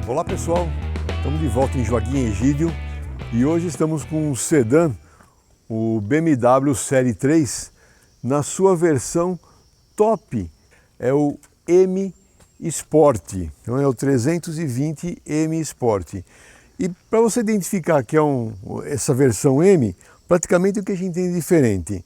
Olá pessoal, estamos de volta em Joaquim Egídio e hoje estamos com um sedã, o BMW Série 3, na sua versão top, é o M Sport, então é o 320 M Sport. E para você identificar que é essa versão M, praticamente o que a gente tem de diferente?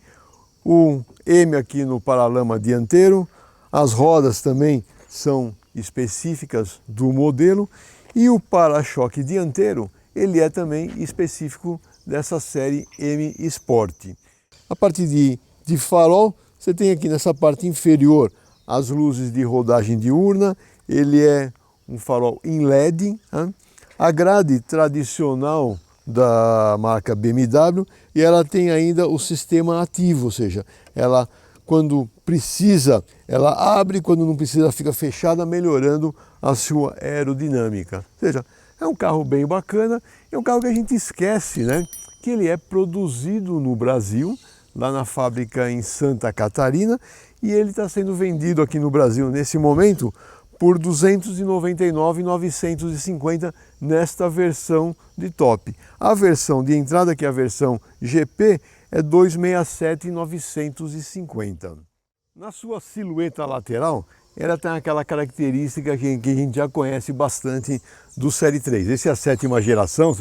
O M aqui no paralama dianteiro, as rodas também são específicas do modelo e o para-choque dianteiro ele é também específico dessa série M Sport. A parte de farol, você tem aqui nessa parte inferior as luzes de rodagem diurna, ele é um farol em LED, né? A grade tradicional da marca BMW e ela tem ainda o sistema ativo, ou seja, ela quando precisa ela abre, quando não precisa fica fechada, melhorando a sua aerodinâmica. Ou seja, é um carro bem bacana, é um carro que a gente esquece, né, que ele é produzido no Brasil, lá na fábrica em Santa Catarina, e ele está sendo vendido aqui no Brasil nesse momento por R$ 299.950 nesta versão de top. A versão de entrada, que é a versão GP, é R$ 267.950. Na sua silhueta lateral, ela tem aquela característica que a gente já conhece bastante do Série 3. Essa é a sétima geração,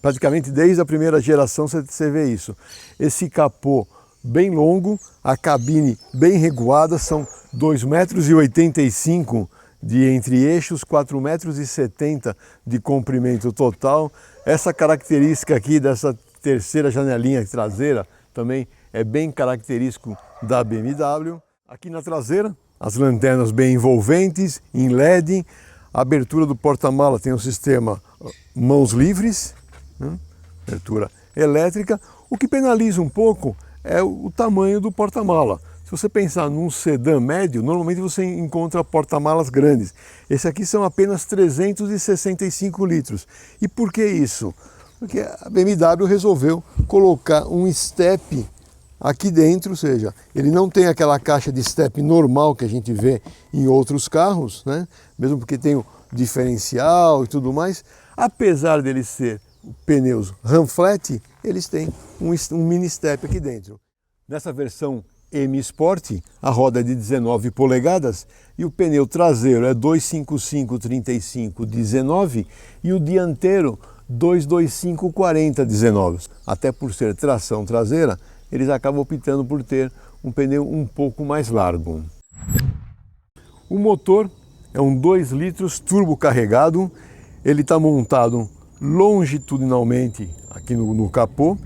praticamente desde a primeira geração você vê isso. Esse capô bem longo, a cabine bem recuada, são 2,85 m de entre-eixos, 4,70 m de comprimento total. Essa característica aqui dessa terceira janelinha traseira também é bem característico da BMW. Aqui na traseira, as lanternas bem envolventes, em LED. A abertura do porta-mala tem o sistema mãos livres, né? Abertura elétrica. O que penaliza um pouco é o tamanho do porta-mala. Se você pensar num sedã médio, normalmente você encontra porta-malas grandes. Esse aqui são apenas 365 litros. E por que isso? Porque a BMW resolveu colocar um step aqui dentro, ou seja, ele não tem aquela caixa de step normal que a gente vê em outros carros, né? Mesmo porque tem o diferencial e tudo mais. Apesar deles ser pneus ram flat, eles têm um mini step aqui dentro. Nessa versão M Sport, a roda é de 19 polegadas e o pneu traseiro é 255/35/19 e o dianteiro 225/40/19. Até por ser tração traseira, eles acabam optando por ter um pneu um pouco mais largo. O motor é um 2 litros turbo carregado, ele está montado longitudinalmente aqui no capô.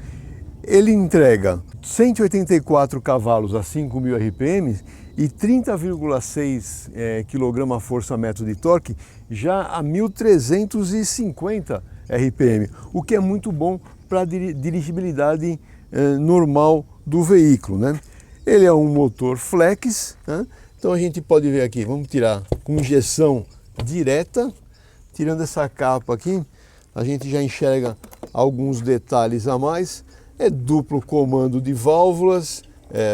Ele entrega 184 cavalos a 5.000 RPM e 30,6 kgfm de torque já a 1.350 RPM, o que é muito bom para a dirigibilidade normal do veículo, né? Ele é um motor flex, né? Então a gente pode ver aqui, vamos tirar com injeção direta, tirando essa capa aqui, a gente já enxerga alguns detalhes a mais. É duplo comando de válvulas,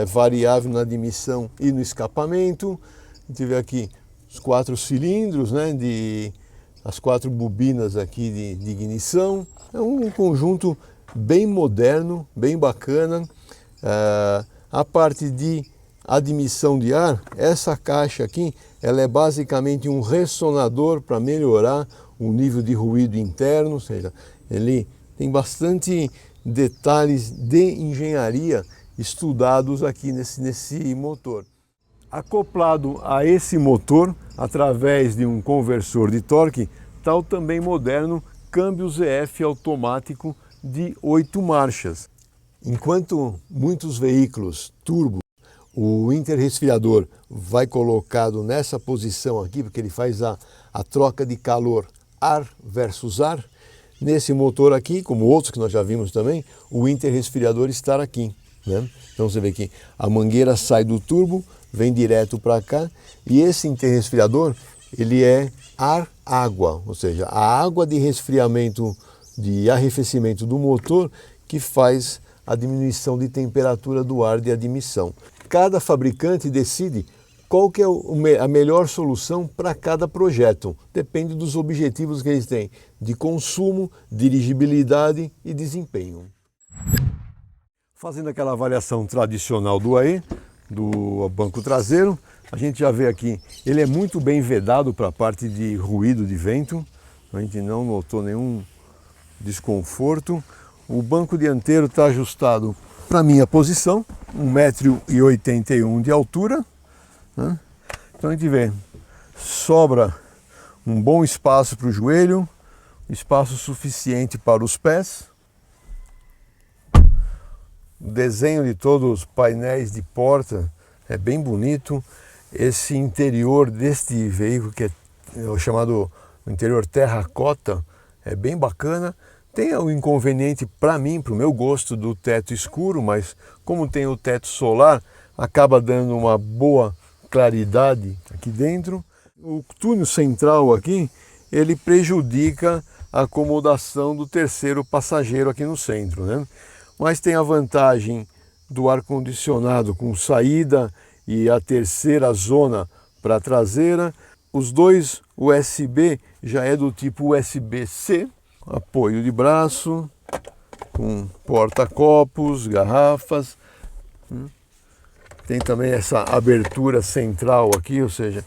variável na admissão e no escapamento. A gente vê aqui os 4 cilindros, né, as 4 bobinas aqui de ignição. É um conjunto bem moderno, bem bacana. A parte de admissão de ar, essa caixa aqui, ela é basicamente um ressonador para melhorar o nível de ruído interno, ou seja, ele tem bastante detalhes de engenharia estudados aqui nesse motor. Acoplado a esse motor, através de um conversor de torque, está o também moderno câmbio ZF automático de 8 marchas. Enquanto muitos veículos turbo, o interresfriador vai colocado nessa posição aqui, porque ele faz a troca de calor ar versus ar, nesse motor aqui, como outros que nós já vimos também, o interresfriador está aqui, né? Então você vê que a mangueira sai do turbo, vem direto para cá, e esse interresfriador ele é ar-água, ou seja, a água de resfriamento, de arrefecimento do motor que faz a diminuição de temperatura do ar de admissão. Cada fabricante decide qual que é a melhor solução para cada projeto. Depende dos objetivos que eles têm, de consumo, dirigibilidade e desempenho. Fazendo aquela avaliação tradicional do AE, do banco traseiro, a gente já vê aqui, ele é muito bem vedado para a parte de ruído de vento, a gente não notou nenhum desconforto. O banco dianteiro está ajustado para a minha posição, 1,81 m de altura, né? Então a gente vê, sobra um bom espaço para o joelho, espaço suficiente para os pés. O desenho de todos os painéis de porta é bem bonito. Esse interior deste veículo, que é o chamado interior terracota, é bem bacana. Tem o inconveniente para mim, para o meu gosto, do teto escuro, mas como tem o teto solar, acaba dando uma boa claridade aqui dentro. O túnel central aqui, ele prejudica a acomodação do terceiro passageiro aqui no centro, né? Mas tem a vantagem do ar-condicionado com saída e a terceira zona para a traseira. Os dois USB já é do tipo USB-C, apoio de braço, com porta-copos, garrafas. Tem também essa abertura central aqui, ou seja,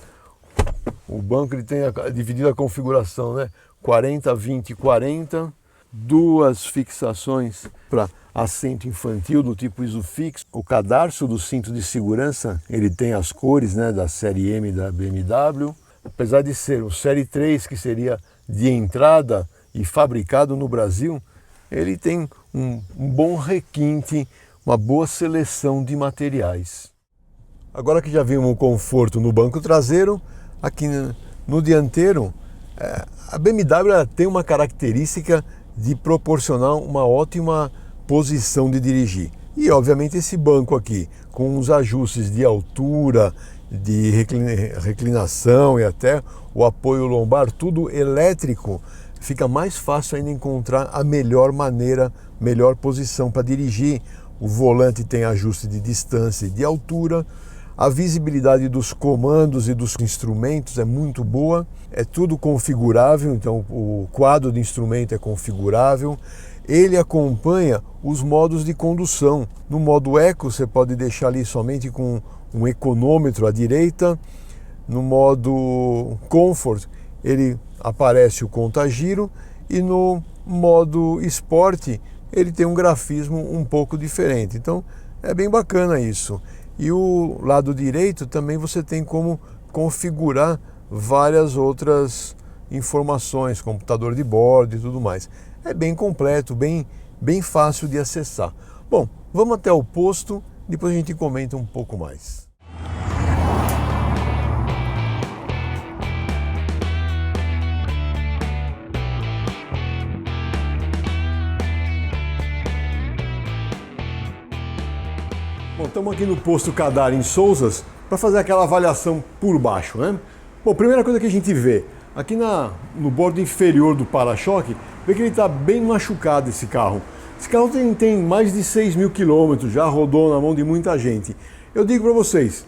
o banco ele tem dividido a configuração, né? 40, 20 e 40, duas fixações para assento infantil do tipo Isofix. O cadarço do cinto de segurança, ele tem as cores, né, da série M da BMW. Apesar de ser o série 3, que seria de entrada e fabricado no Brasil, ele tem um bom requinte, uma boa seleção de materiais. Agora que já vimos o conforto no banco traseiro, aqui no dianteiro, a BMW ela tem uma característica de proporcionar uma ótima posição de dirigir. E obviamente esse banco aqui, com os ajustes de altura, de reclinação e até o apoio lombar, tudo elétrico, fica mais fácil ainda encontrar a melhor maneira, melhor posição para dirigir. O volante tem ajuste de distância e de altura, a visibilidade dos comandos e dos instrumentos é muito boa, é tudo configurável, então o quadro de instrumento é configurável. Ele acompanha os modos de condução. No modo Eco você pode deixar ali somente com um econômetro à direita. No modo Comfort ele aparece o contagiro e no modo Sport ele tem um grafismo um pouco diferente. Então é bem bacana isso. E o lado direito também você tem como configurar várias outras informações, computador de bordo e tudo mais. É bem completo, bem fácil de acessar. Bom, vamos até o posto, depois a gente comenta um pouco mais. Bom, estamos aqui no posto Cadar em Souzas para fazer aquela avaliação por baixo, né? Bom, primeira coisa que a gente vê, aqui no bordo inferior do para-choque, vê que ele está bem machucado esse carro. Esse carro tem mais de 6.000 quilômetros, já rodou na mão de muita gente. Eu digo para vocês,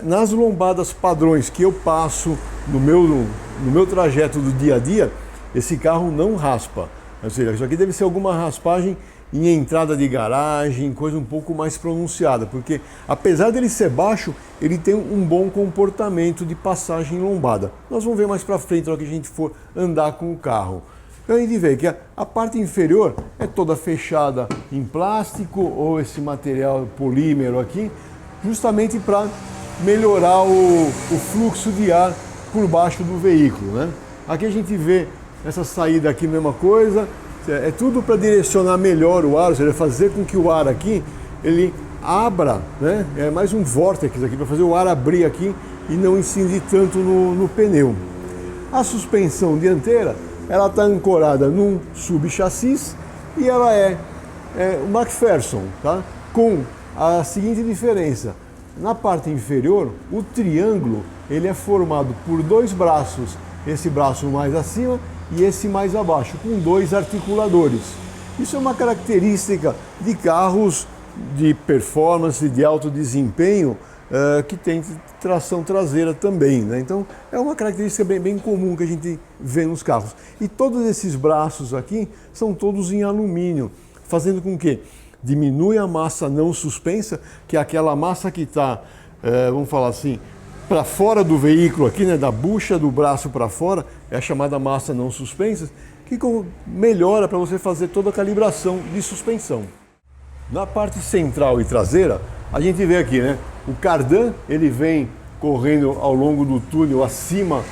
nas lombadas padrões que eu passo no meu trajeto do dia a dia, esse carro não raspa. Ou seja, isso aqui deve ser alguma raspagem em entrada de garagem, coisa um pouco mais pronunciada, porque apesar dele ser baixo, ele tem um bom comportamento de passagem lombada. Nós vamos ver mais para frente na hora que a gente for andar com o carro. Então a gente vê que a parte inferior é toda fechada em plástico ou esse material polímero aqui, justamente para melhorar o fluxo de ar por baixo do veículo, né? Aqui a gente vê essa saída aqui, mesma coisa. É tudo para direcionar melhor o ar, ou seja, fazer com que o ar aqui, ele abra, né? É mais um vórtex aqui, para fazer o ar abrir aqui e não incidir tanto no pneu. A suspensão dianteira, ela está ancorada num subchassis e ela é o McPherson, tá? Com a seguinte diferença. Na parte inferior, o triângulo, ele é formado por dois braços, esse braço mais acima e esse mais abaixo, com dois articuladores. Isso é uma característica de carros de performance, de alto desempenho, que tem tração traseira também, né? Então é uma característica bem comum que a gente vê nos carros. E todos esses braços aqui são todos em alumínio, fazendo com que diminui a massa não suspensa, que é aquela massa que está, vamos falar assim, para fora do veículo aqui, né, da bucha do braço para fora, é a chamada massa não suspensa, que melhora para você fazer toda a calibração de suspensão. Na parte central e traseira, a gente vê aqui, né, o cardan, ele vem correndo ao longo do túnel acima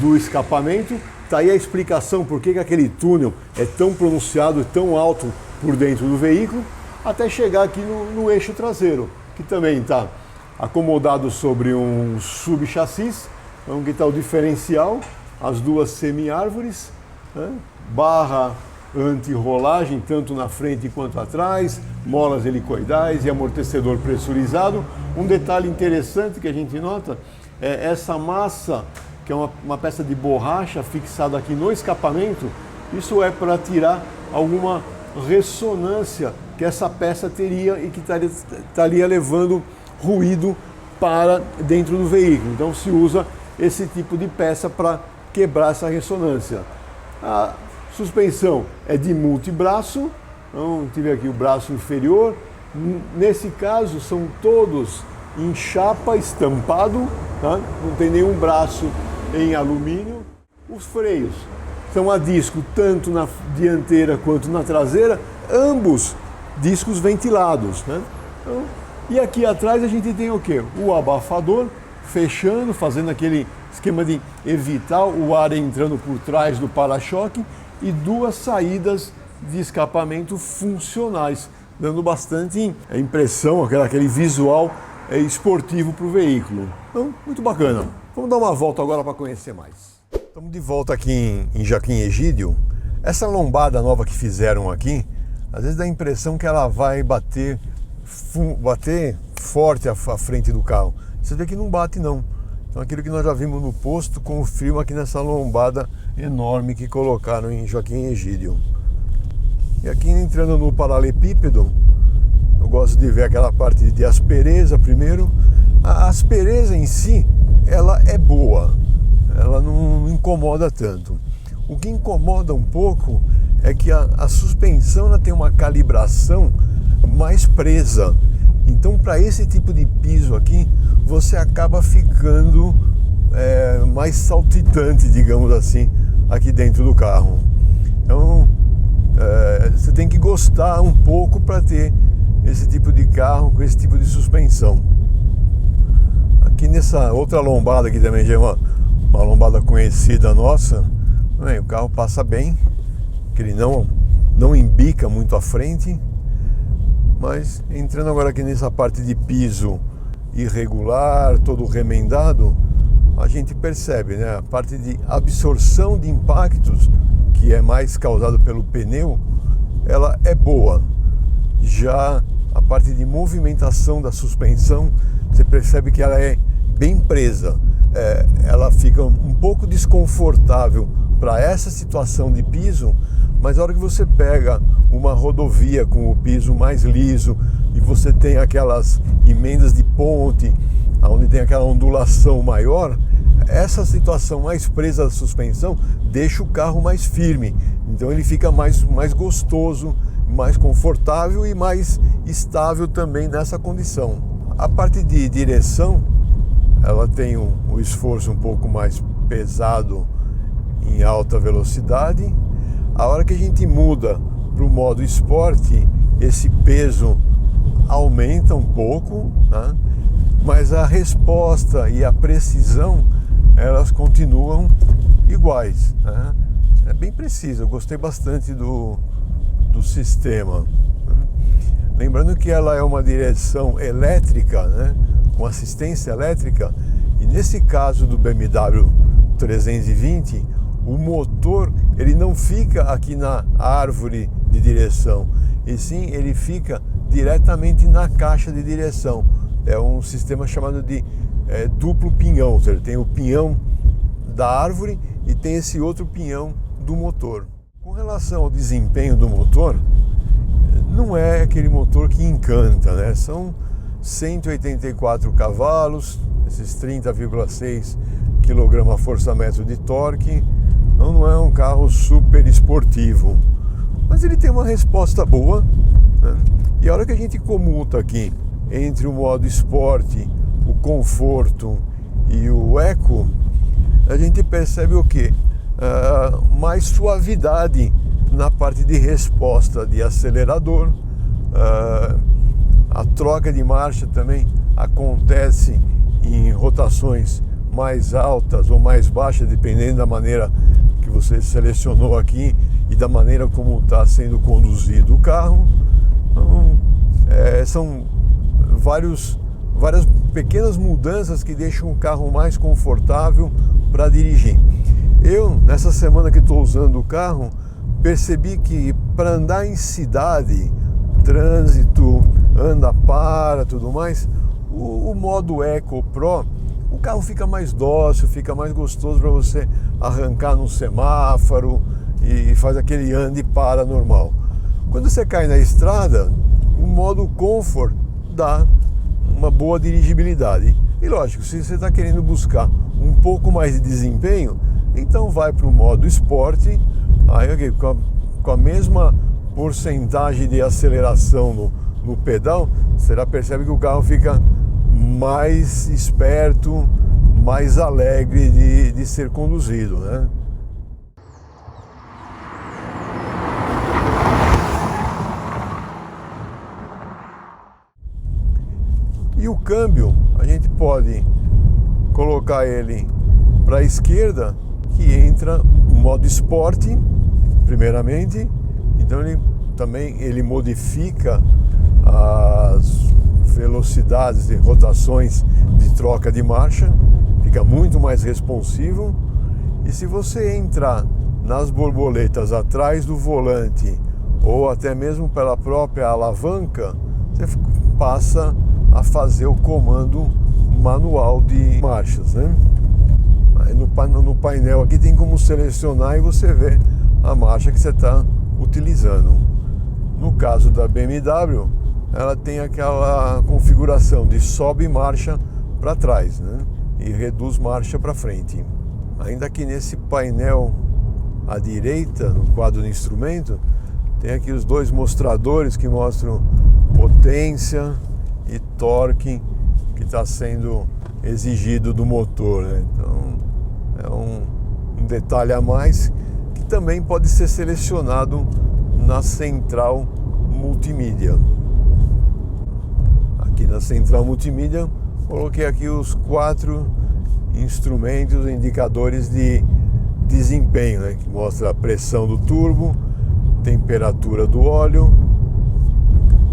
do escapamento. Tá aí a explicação por que aquele túnel é tão pronunciado e tão alto por dentro do veículo, até chegar aqui no eixo traseiro, que também está acomodado sobre um subchassis, onde está o diferencial, as duas semi-árvores, né? Barra anti-rolagem, tanto na frente quanto atrás, molas helicoidais e amortecedor pressurizado. Um detalhe interessante que a gente nota é essa massa, que é uma peça de borracha fixada aqui no escapamento. Isso é para tirar alguma ressonância que essa peça teria e que estaria levando ruído para dentro do veículo. Então se usa esse tipo de peça para quebrar essa ressonância. A suspensão é de multibraço, então tive aqui o braço inferior. Nesse caso são todos em chapa estampado, tá? Não tem nenhum braço em alumínio. Os freios são a disco tanto na dianteira quanto na traseira, ambos discos ventilados, né? Então, e aqui atrás a gente tem o quê? O abafador fechando, fazendo aquele esquema de evitar o ar entrando por trás do para-choque, e duas saídas de escapamento funcionais, dando bastante impressão, aquele visual esportivo para o veículo. Então, muito bacana. Vamos dar uma volta agora para conhecer mais. Estamos de volta aqui em Joaquim Egídio. Essa lombada nova que fizeram aqui, às vezes dá a impressão que ela vai bater forte à frente do carro. Você vê que não bate não. Então aquilo que nós já vimos no posto confirma aqui nessa lombada enorme que colocaram em Joaquim Egídio. E aqui entrando no paralelepípedo, eu gosto de ver aquela parte de aspereza primeiro. A aspereza em si, ela é boa, ela não incomoda tanto. O que incomoda um pouco é que a suspensão ela tem uma calibração mais presa. Então, para esse tipo de piso aqui, você acaba ficando mais saltitante, digamos assim, aqui dentro do carro. Então, você tem que gostar um pouco para ter esse tipo de carro com esse tipo de suspensão. Aqui nessa outra lombada aqui também já é uma lombada conhecida nossa. O carro passa bem, que ele não embica muito à frente. Mas entrando agora aqui nessa parte de piso irregular, todo remendado, a gente percebe, né, a parte de absorção de impactos, que é mais causado pelo pneu, ela é boa. Já a parte de movimentação da suspensão, você percebe que ela é bem presa. Ela fica um pouco desconfortável para essa situação de piso, mas a hora que você pega uma rodovia com o piso mais liso e você tem aquelas emendas de ponte, onde tem aquela ondulação maior, essa situação mais presa da suspensão deixa o carro mais firme. Então ele fica mais gostoso, mais confortável e mais estável também nessa condição. A parte de direção, ela tem um esforço um pouco mais pesado em alta velocidade. A hora que a gente muda para o modo esporte, esse peso aumenta um pouco, né? Mas a resposta e a precisão, elas continuam iguais, né? É bem preciso, eu gostei bastante do sistema. Lembrando que ela é uma direção elétrica, né? Com assistência elétrica, e nesse caso do BMW 320, o motor ele não fica aqui na árvore de direção, e sim ele fica diretamente na caixa de direção. É um sistema chamado de duplo pinhão, ou seja, tem o pinhão da árvore e tem esse outro pinhão do motor. Com relação ao desempenho do motor, não é aquele motor que encanta, né? 184 cavalos, esses 30,6 kgfm de torque. Então não é um carro super esportivo, mas ele tem uma resposta boa, né? E a hora que a gente comuta aqui entre o modo esporte, o conforto e o eco, a gente percebe o quê? Mais suavidade na parte de resposta de acelerador. A troca de marcha também acontece em rotações mais altas ou mais baixas, dependendo da maneira que você selecionou aqui e da maneira como está sendo conduzido o carro. Então, são várias pequenas mudanças que deixam o carro mais confortável para dirigir. Eu, nessa semana que estou usando o carro, percebi que para andar em cidade, trânsito, anda, para, tudo mais, o modo Eco Pro, o carro fica mais dócil, fica mais gostoso para você arrancar no semáforo e faz aquele anda e para normal. Quando você cai na estrada, o modo Comfort dá uma boa dirigibilidade. E lógico, se você está querendo buscar um pouco mais de desempenho, então vai para o modo esporte, aí com a mesma porcentagem de aceleração no pedal, você já percebe que o carro fica mais esperto, mais alegre de ser conduzido, né? E o câmbio, a gente pode colocar ele para a esquerda, que entra o modo esporte, primeiramente. Então ele modifica as velocidades e rotações de troca de marcha, fica muito mais responsivo. E se você entrar nas borboletas atrás do volante ou até mesmo pela própria alavanca, você passa a fazer o comando manual de marchas, né? Aí no painel aqui tem como selecionar e você vê a marcha que você está utilizando. No caso da BMW, ela tem aquela configuração de sobe marcha para trás, né? E reduz marcha para frente. Ainda que nesse painel à direita, no quadro de instrumento, tem aqui os dois mostradores que mostram potência e torque que está sendo exigido do motor, né? Então é um detalhe a mais que também pode ser selecionado na central multimídia. Aqui na central multimídia coloquei aqui os 4 instrumentos, indicadores de desempenho, né? Que mostra a pressão do turbo, temperatura do óleo,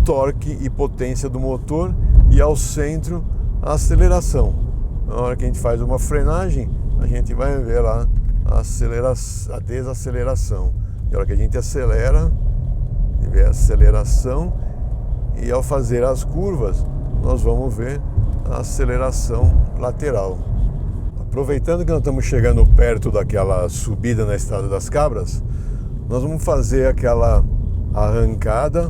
torque e potência do motor, e ao centro a aceleração. Na hora que a gente faz uma frenagem, a gente vai ver lá a desaceleração. E na hora que a gente acelera, vê a aceleração, e ao fazer as curvas, nós vamos ver a aceleração lateral. Aproveitando que nós estamos chegando perto daquela subida na Estrada das Cabras, nós vamos fazer aquela arrancada.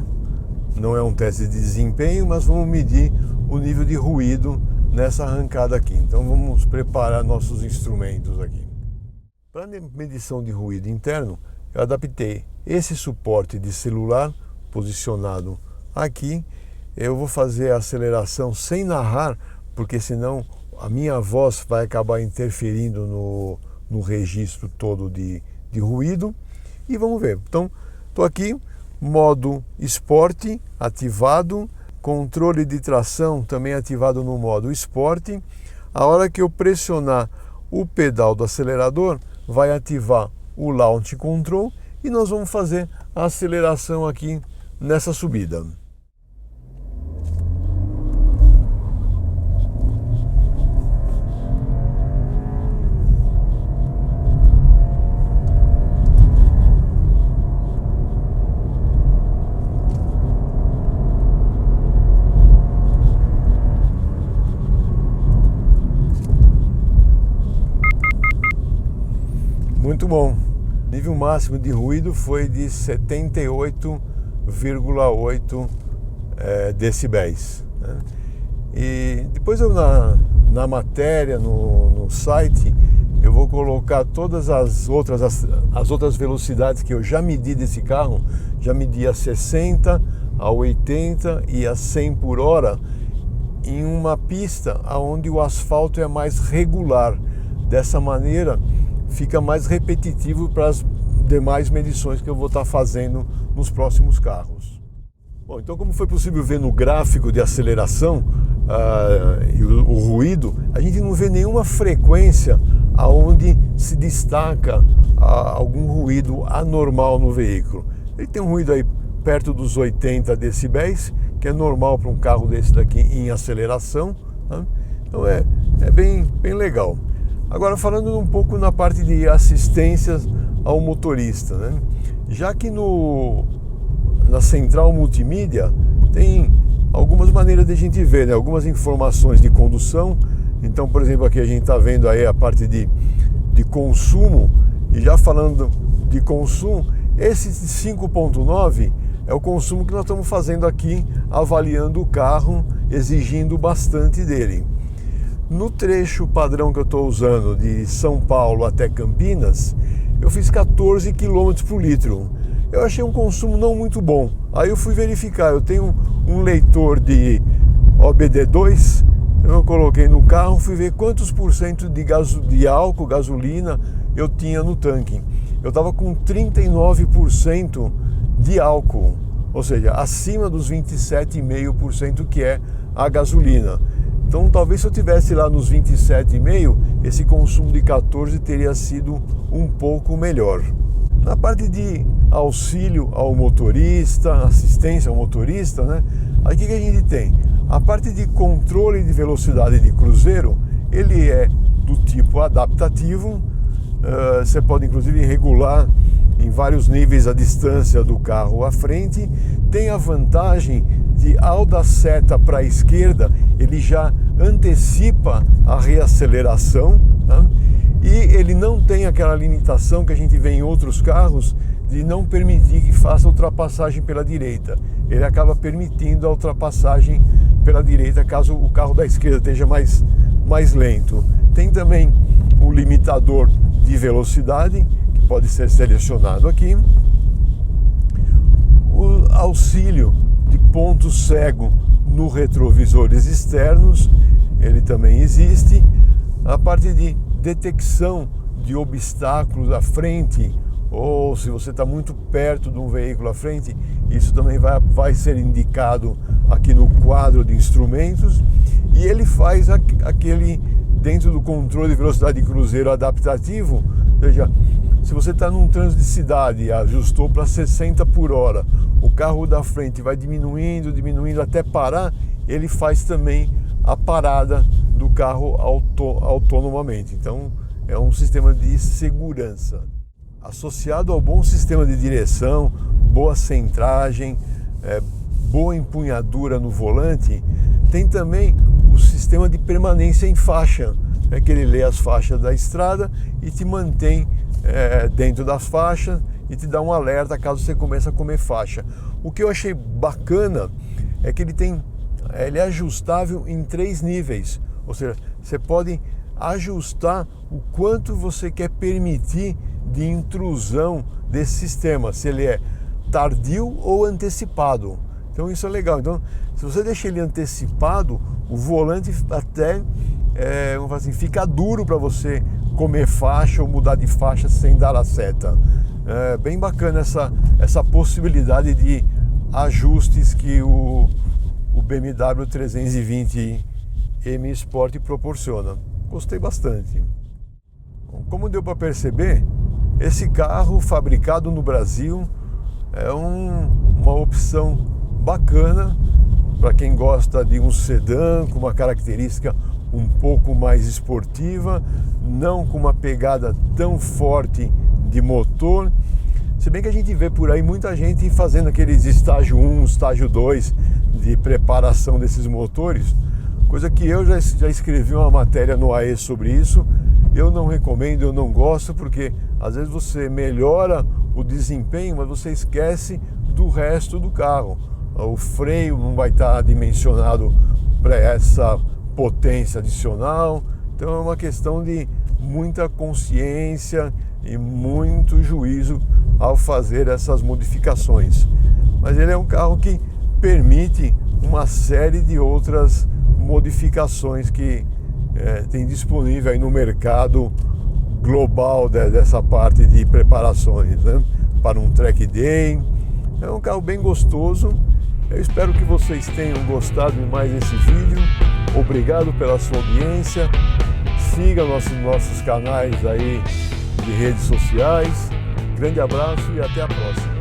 Não é um teste de desempenho, mas vamos medir o nível de ruído nessa arrancada aqui. Então vamos preparar nossos instrumentos aqui. Para medição de ruído interno, eu adaptei esse suporte de celular posicionado aqui. Eu vou fazer a aceleração sem narrar, porque senão a minha voz vai acabar interferindo no registro todo de ruído. E vamos ver. Então, estou aqui, modo esporte ativado, controle de tração também ativado no modo esporte. A hora que eu pressionar o pedal do acelerador, vai ativar o Launch Control e nós vamos fazer a aceleração aqui nessa subida. Muito bom. O nível máximo de ruído foi de 78,8 decibéis, né? E depois eu na matéria, no site, eu vou colocar todas as outras velocidades que eu já medi desse carro. Já medi a 60, a 80 e a 100 por hora em uma pista onde o asfalto é mais regular. Dessa maneira fica mais repetitivo para as demais medições que eu vou estar fazendo nos próximos carros. Bom, então, como foi possível ver no gráfico de aceleração e o ruído, a gente não vê nenhuma frequência aonde se destaca algum ruído anormal no veículo. Ele tem um ruído aí perto dos 80 decibéis, que é normal para um carro desse daqui em aceleração, né? Então é bem legal. Agora, falando um pouco na parte de assistências ao motorista, né? Já que na central multimídia tem algumas maneiras de a gente ver, né? Algumas informações de condução. Então, por exemplo, aqui a gente está vendo aí a parte de consumo, e já falando de consumo, esse 5.9 é o consumo que nós estamos fazendo aqui, avaliando o carro, exigindo bastante dele. No trecho padrão que eu estou usando de São Paulo até Campinas, eu fiz 14 km por litro. Eu achei um consumo não muito bom. Aí eu fui verificar, eu tenho um leitor de OBD2, eu coloquei no carro, fui ver quantos por cento de álcool, gasolina eu tinha no tanque. Eu estava com 39% de álcool, ou seja, acima dos 27,5% que é a gasolina. Então, talvez se eu tivesse lá nos 27,5, esse consumo de 14 teria sido um pouco melhor. Na parte de auxílio ao motorista, assistência ao motorista, né? Aí o que a gente tem? A parte de controle de velocidade de cruzeiro, ele é do tipo adaptativo. Você pode inclusive regular em vários níveis a distância do carro à frente. Tem a vantagem de, ao dar seta para a esquerda, ele já antecipa a reaceleração, né? E ele não tem aquela limitação que a gente vê em outros carros de não permitir que faça ultrapassagem pela direita. Ele acaba permitindo a ultrapassagem pela direita caso o carro da esquerda esteja mais lento. Tem também o limitador de velocidade, que pode ser selecionado aqui. O auxílio de ponto cego no retrovisores externos, ele também existe. A parte de detecção de obstáculos à frente, ou se você está muito perto de um veículo à frente, isso também vai ser indicado aqui no quadro de instrumentos. E ele faz aquele, dentro do controle de velocidade de cruzeiro adaptativo, veja, se você está num trânsito de cidade e ajustou para 60 por hora, o carro da frente vai diminuindo até parar, ele faz também a parada do carro autonomamente. Então é um sistema de segurança. Associado ao bom sistema de direção, boa centragem, boa empunhadura no volante, tem também o sistema de permanência em faixa, que ele lê as faixas da estrada e te mantém dentro das faixas e te dá um alerta caso você comece a comer faixa. O que eu achei bacana é que ele é ajustável em 3 níveis, ou seja, você pode ajustar o quanto você quer permitir de intrusão desse sistema, se ele é tardio ou antecipado. Então isso é legal. Então, se você deixa ele antecipado, o volante até vamos falar assim, fica duro para você comer faixa ou mudar de faixa sem dar a seta. É bem bacana essa possibilidade de ajustes que o BMW 320 M Sport proporciona. Gostei bastante. Bom, como deu para perceber, esse carro fabricado no Brasil é uma opção bacana para quem gosta de um sedã com uma característica um pouco mais esportiva, não com uma pegada tão forte de motor. Se bem que a gente vê por aí muita gente fazendo aqueles estágio 1, estágio 2 de preparação desses motores, coisa que eu já escrevi uma matéria no AE sobre isso. Eu não recomendo, eu não gosto, porque às vezes você melhora o desempenho, mas você esquece do resto do carro. O freio não vai estar dimensionado para essa potência adicional. Então é uma questão de muita consciência e muito juízo ao fazer essas modificações. Mas ele é um carro que permite uma série de outras modificações que tem disponível aí no mercado global dessa parte de preparações, né? Para um track day. É um carro bem gostoso. Eu espero que vocês tenham gostado de mais esse vídeo. Obrigado pela sua audiência. Siga nossos canais aí de redes sociais. Grande abraço e até a próxima.